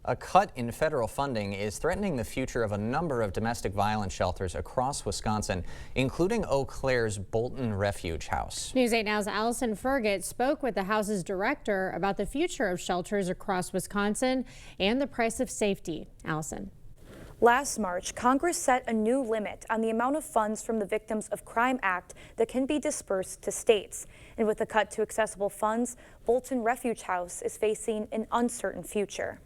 A cut in federal funding is threatening the future of a number of domestic violence shelters across Wisconsin, including Eau Claire's Bolton Refuge House. News 8 Now's Allison Fergit spoke with the house's director about the future of shelters across Wisconsin and the price of safety. Allison. Last March, Congress set a new limit on the amount of funds from the Victims of Crime Act that can be dispersed to states. And with the cut to accessible funds, Bolton Refuge House is facing an uncertain future.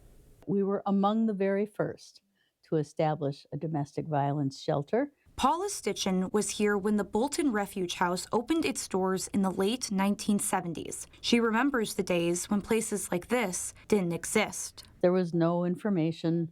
We were among the very first to establish a domestic violence shelter. Paula Stitchen was here when the Bolton Refuge House opened its doors in the late 1970s. She remembers the days when places like this didn't exist. There was no information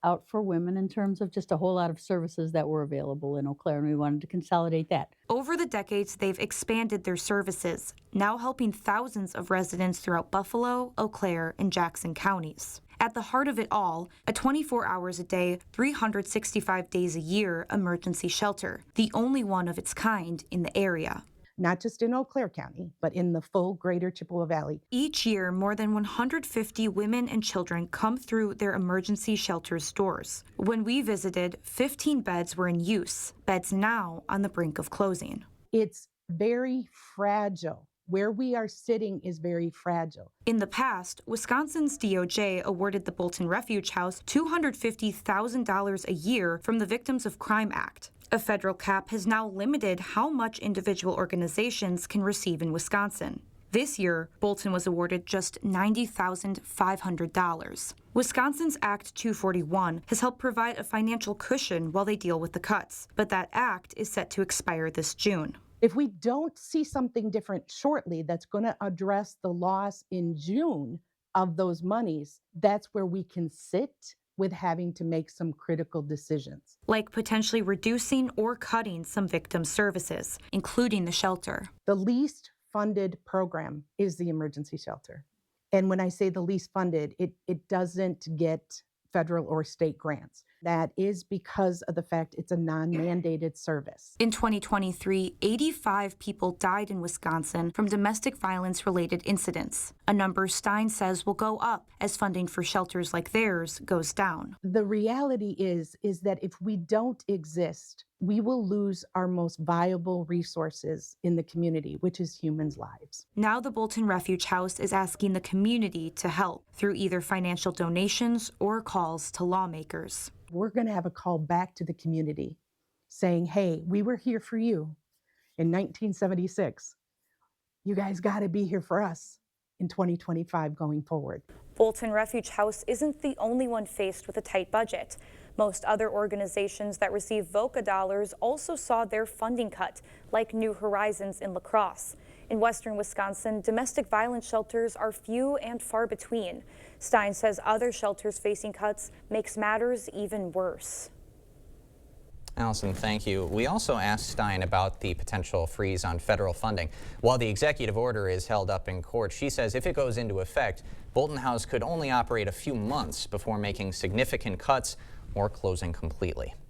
out for women in terms of just a whole lot of services that were available in Eau Claire, and we wanted to consolidate that. Over the decades, they've expanded their services, now helping thousands of residents throughout Buffalo, Eau Claire, and Jackson counties. At the heart of it all, a 24 hours a day, 365 days a year emergency shelter, the only one of its kind in the area. Not just in Eau Claire County, but in the full greater Chippewa Valley. Each year, more than 150 women and children come through their emergency shelter's doors. When we visited, 15 beds were in use, beds now on the brink of closing. It's very fragile. Where we are sitting is very fragile. In the past, Wisconsin's DOJ awarded the Bolton Refuge House $250,000 a year from the Victims of Crime Act. A federal cap has now limited how much individual organizations can receive in Wisconsin. This year, Bolton was awarded just $90,500. Wisconsin's Act 241 has helped provide a financial cushion while they deal with the cuts, but that act is set to expire this June. If we don't see something different shortly that's going to address the loss in June of those monies, that's where we can sit with having to make some critical decisions. Like potentially reducing or cutting some victim services, including the shelter. The least funded program is the emergency shelter. And when I say the least funded, it doesn't get federal or state grants. That is because of the fact it's a non-mandated service. In 2023, 85 people died in Wisconsin from domestic violence-related incidents, a number Stein says will go up as funding for shelters like theirs goes down. The reality is that if we don't exist, we will lose our most viable resources in the community, which is humans' lives. Now the Bolton Refuge House is asking the community to help through either financial donations or calls to lawmakers. We're going to have a call back to the community saying, hey, we were here for you in 1976. You guys got to be here for us in 2025 going forward. Bolton Refuge House isn't the only one faced with a tight budget. Most other organizations that receive VOCA dollars also saw their funding cut, like New Horizons in La Crosse. In western Wisconsin, domestic violence shelters are few and far between. Stein says other shelters facing cuts makes matters even worse. Allison, thank you. We also asked Stein about the potential freeze on federal funding. While the executive order is held up in court, she says if it goes into effect, Bolton House could only operate a few months before making significant cuts or closing completely.